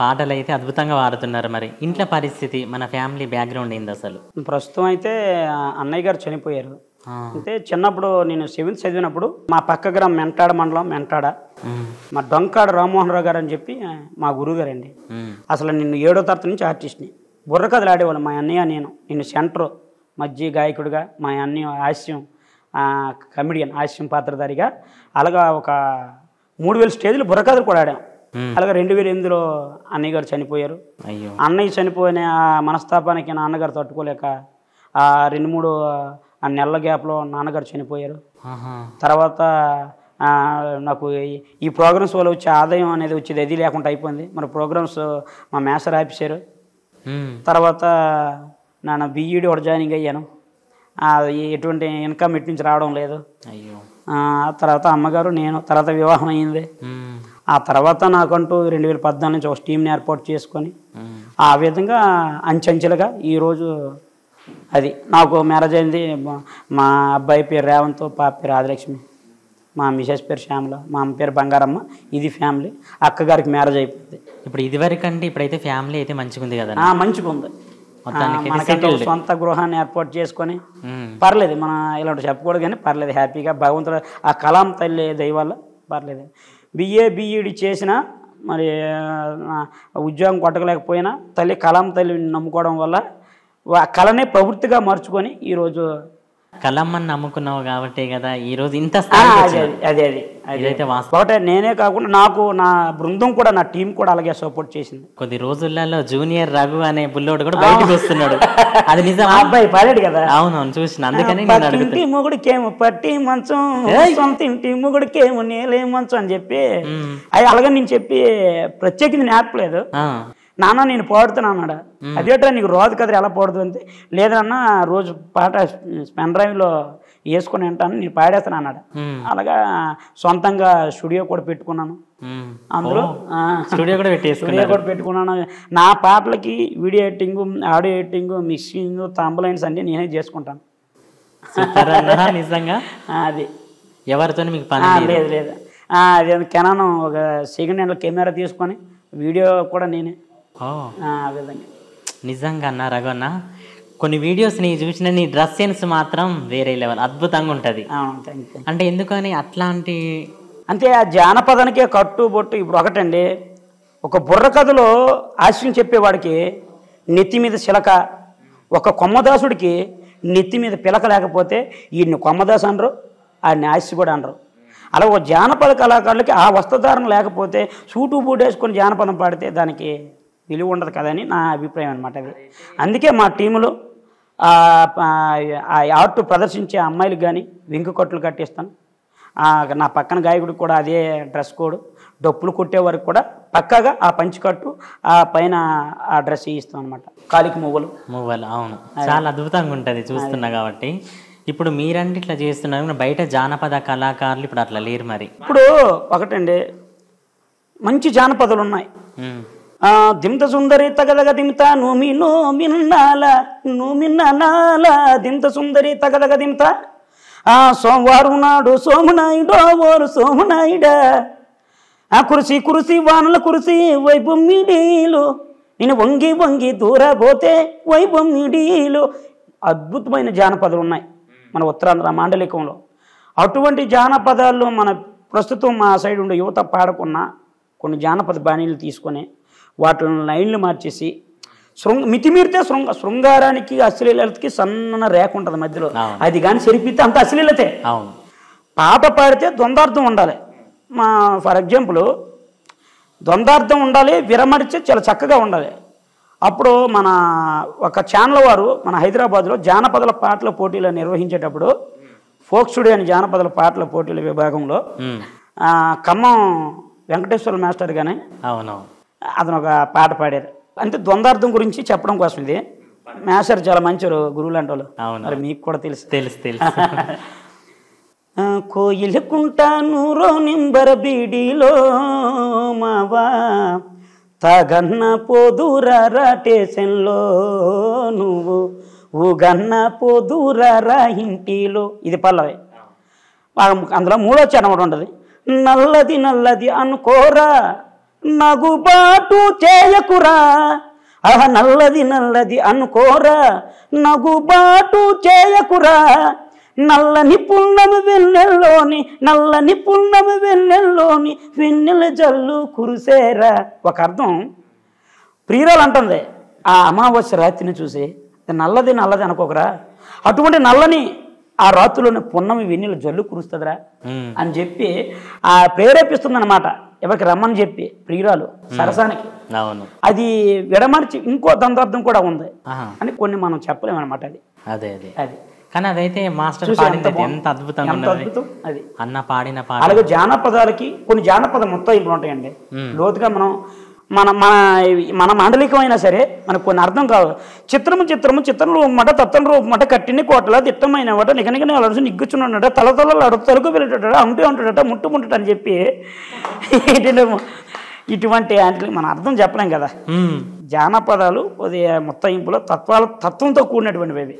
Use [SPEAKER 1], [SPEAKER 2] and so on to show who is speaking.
[SPEAKER 1] పాటలు అయితే అద్భుతంగా పాడుతున్నారు. మరి ఇంట్లో పరిస్థితి, మన ఫ్యామిలీ బ్యాక్గ్రౌండ్ ఏంది అసలు?
[SPEAKER 2] ప్రస్తుతం అయితే అన్నయ్య గారు చనిపోయారు. అంటే చిన్నప్పుడు నేను 7th చదివినప్పుడు మా పక్క గ్రామం మెంటాడ మండలం మెంటాడ మా డొంకాడ రామ్మోహన్ రావు గారు అని చెప్పి మా గురువు గారండి. అసలు నిన్ను 7వ తరగతి నుంచి ఆర్టిస్ట్ని బుర్రకథలు ఆడేవాళ్ళు మా అన్నయ్య నిన్ను సెంటర్ మధ్య గాయకుడిగా, మా అన్నయ్య హాస్యం కమెడియన్ హాస్యం పాత్రధారిగా, అలాగా ఒక 3000 స్టేజ్లు బుర్రకథలు కూడా ఆడాం. అలాగే 2008లో అన్నయ్య గారు చనిపోయారు. అన్నయ్య చనిపోయిన మనస్తాపానికి నాన్నగారు తట్టుకోలేక 2-3 నెలల గ్యాప్లో నాన్నగారు చనిపోయారు. తర్వాత నాకు ఈ ప్రోగ్రామ్స్ వల్ల వచ్చే ఆదాయం అనేది వచ్చేది అది లేకుండా అయిపోయింది. మన ప్రోగ్రామ్స్ మా మేసర్ ఆఫీసరు. తర్వాత నేను బీఈడి ఒకటి జాయినింగ్ అయ్యాను. ఎటువంటి ఇన్కమ్ ఇటు నుంచి రావడం లేదు. తర్వాత అమ్మగారు నేను తర్వాత వివాహం అయ్యింది. ఆ తర్వాత నాకంటూ 2014 నుంచి ఒక టీంని ఏర్పాటు చేసుకొని ఆ విధంగా అంచెంచెలుగా ఈరోజు అది నాకు మ్యారేజ్ అయింది. మా అబ్బాయి పేరు రేవంత్, పాప పేరు ఆదిలక్ష్మి, మా మిసెస్ పేరు శ్యామల, మా అమ్మ పేరు బంగారమ్మ. ఇది ఫ్యామిలీ. అక్కగారికి మ్యారేజ్ అయిపోయింది.
[SPEAKER 1] ఇప్పుడు ఇదివరకు అంటే ఇప్పుడైతే ఫ్యామిలీ అయితే మంచిగా ఉంది కదా?
[SPEAKER 2] మంచిగా ఉంది. మనకంటే సొంత గృహాన్ని ఏర్పాటు చేసుకొని పర్లేదు, మనం ఇలాంటి చెప్పకూడదు కానీ పర్లేదు, హ్యాపీగా భగవంతుడు ఆ కలాం తల్లి దయవల్ల పర్లేదు. బీఈడి చేసినా మరి ఉద్యోగం కొట్టలేకపోయినా తల్లి కలాం తల్లిని నమ్ముకోవడం వల్ల ఆ కళనే ప్రవృత్తిగా మార్చుకొని ఈరోజు
[SPEAKER 1] కలమ్మని నమ్ముకున్నావు కాబట్టి కదా ఈరోజు ఇంత
[SPEAKER 2] ఒకటే నేనే కాకుండా నాకు నా బృందం కూడా, నా టీం కూడా అలాగే సపోర్ట్ చేసింది.
[SPEAKER 1] కొద్ది రోజులలో జూనియర్ రఘు అనే బుల్లోడు కూడా బయటకు వస్తున్నాడు. అది నిజం,
[SPEAKER 2] అబ్బాయి పాడాడు కదా.
[SPEAKER 1] అవునవును చూసిన, అందుకని
[SPEAKER 2] ఇంటి మొగుడికేమో పట్టి మంచం, సొంత ఇంటి మొగుడికేమో నేలే మంచం అని చెప్పి అది అలాగే నేను చెప్పి ప్రత్యేకించి నేర్పలేదు. నాన్న నేను పాడుతున్నా అన్నాడు. అదేట్రా నీకు రోజు కదరా ఎలా పాడుతు అంతే, లేదన్నా రోజు పాట పెన్ డ్రైవ్లో వేసుకుని వింటాను, నేను పాడేస్తాను అన్నాడు. అలాగా సొంతంగా స్టూడియో కూడా పెట్టుకున్నాను. అందులో
[SPEAKER 1] స్టూడియో కూడా
[SPEAKER 2] పెట్టుకున్నాను. నా పాటలకి video editing, audio editing, mixing, thumbnails అన్నీ నేనే చేసుకుంటాను.
[SPEAKER 1] నిజంగా
[SPEAKER 2] అది
[SPEAKER 1] ఎవరితో మీకు పని
[SPEAKER 2] లేదు లేదు. అది కెనాన్ ఒక సెకండ్ హ్యాండ్ కెమెరా తీసుకొని వీడియో కూడా నేనే.
[SPEAKER 1] నిజంగా అన్న రఘు అన్న, కొన్ని వీడియోస్ నీ చూసిన నీ డ్రెస్ సెన్స్ మాత్రం వేరే లెవెల్, అద్భుతంగా ఉంటుంది. అంటే ఎందుకని అట్లాంటి
[SPEAKER 2] అంటే ఆ జానపదానికే కట్టుబొట్టు. ఇప్పుడు ఒకటండి, ఒక బుర్రకథలో హాస్యం చెప్పేవాడికి నెత్తి మీద చిలక, ఒక కొమ్మదాసుడికి నెత్తి మీద పిలక లేకపోతే ఈయన్ని కొమ్మదాసు అనరు, ఆడిని హాస్య కూడా అనరు. అలా ఒక జానపద కళాకారులకి ఆ వస్త్రధారణ లేకపోతే సూటు బూటు వేసుకొని జానపదం పాడితే దానికి విలువ ఉండదు కదని నా అభిప్రాయం అనమాట. అది అందుకే మా టీములో ఆ ఆర్ట్ ప్రదర్శించే అమ్మాయిలకు కానీ వెంకు కట్లు కట్టిస్తాను. నా పక్కన గాయకుడికి కూడా అదే డ్రెస్ కోడ్. డప్పులు కొట్టే వరకు కూడా పక్కగా ఆ పంచికట్టు, ఆ పైన ఆ డ్రెస్ ఇస్తాం అనమాట. కాలికి మువ్వలు.
[SPEAKER 1] అవును, చాలా అద్భుతంగా ఉంటుంది చూస్తున్నా కాబట్టి. ఇప్పుడు మీరంటే ఇట్లా చేస్తున్నారు, బయట జానపద కళాకారులు ఇప్పుడు అట్లా లేరు. మరి
[SPEAKER 2] ఇప్పుడు ఒకటండి, మంచి జానపదాలు ఉన్నాయి. దింత సుందరి తగదగ దింత నోమి నోమిన్నాల నోమిన్నాల దింత సుందరి తగదగ దింత సోమవారం నాడు సోమనాయుడో ఓరు సోమనాయుడా కురిసి కురిసి వానల కురిసి వైబొమ్మిడీలు నేను వంగి వంగి దూరబోతే వైబొమ్మిడీలు. అద్భుతమైన జానపదాలు ఉన్నాయి మన ఉత్తరాంధ్ర మాండలికంలో. అటువంటి జానపదాల్లో మన ప్రస్తుతం మా సైడ్ ఉండే యువత పాడుకున్న కొన్ని జానపద బాణీలు తీసుకొని వాటిని లైన్లు మార్చేసి మితిమీరితే శృంగారానికి అశ్లీలతకి సన్న రేఖ ఉంటుంది మధ్యలో. అది కానీ సరిపితే అంత అశ్లీలతే. పాట పాడితే ద్వందార్థం ఉండాలి. ఫర్ ఎగ్జాంపుల్ ద్వందార్థం ఉండాలి, విరమడితే చాలా చక్కగా ఉండాలి. అప్పుడు మన ఒక ఛానల్ వారు మన హైదరాబాద్లో జానపదాల పాటల పోటీలు నిర్వహించేటప్పుడు ఫోక్ స్టూడియో అని జానపదాల పాటల పోటీల విభాగంలో ఖమ్మం వెంకటేశ్వర మాస్టర్ గానే అతను ఒక పాట పాడారు. అంటే ద్వందార్థం గురించి చెప్పడం కోసం. ఇది మాస్టర్ చాలా మంచి గురువు లాంటి వాళ్ళు. మరి మీకు కూడా తెలుసు. కోయిలకుంటా నూరో నింబర బీడీలో మావా తగన్న పోదురా టేషన్లో నువ్వు ఊగన్న పోదురా ఇంటిలో. ఇది పల్లవి. అందులో 3వ చరణం ఉంటుంది. నల్లది నల్లది అనుకోరా నగుబాటు చేయకురా నల్లది నల్లది అనుకోరా నగుబాటు చేయకురా నల్లని పున్నమి వెన్నెల్లోని వెన్నెల జల్లు కురిసేరా. ఒక అర్థం ప్రియురాలు అంటుంది ఆ అమావాస్య రాత్రిని చూసి నల్లది అనుకోకరా, అటువంటి నల్లని ఆ రాత్రిలోని పున్నమి వెన్నెల జల్లు కురుస్తుందిరా అని చెప్పి ఆ ప్రేరేపిస్తుంది అనమాట ఎవరికి రమ్మని చెప్పి ప్రియురాలు సరసానికి. అది విడమర్చి ఇంకో దంతార్థం కూడా ఉంది అని కొన్ని మనం చెప్పలేమన్నమాట. అది అది
[SPEAKER 1] కానీ అదైతే మాస్టర్ ఎంత అద్భుతంగా
[SPEAKER 2] అది
[SPEAKER 1] అన్న పాడిన పాట.
[SPEAKER 2] అలాగే జానపదాలకి కొన్ని జానపద ముత్తయింపులు ఉంటాయండి. లోతుగా మనం మన మన మన మాండలికమైనా సరే మనకు కొన్ని అర్థం కావు. చిత్రం రూపమాట తత్వం రూపమాట కట్టిని కోటల దిట్టమైన వాట నిగనిగనే అలసి నిగ్గుచున్నాడట తలతలలాడు తలుకు వెళ్ళేటట అంటే ఉంటాడట ముట్టుముట్టట అని చెప్పి ఇటువంటి అంటే మన అర్థం చెప్పలేం కదా. జానపదాలు కొద్దిగా ముత్తయింపులో తత్వంతో కూడినటువంటివి.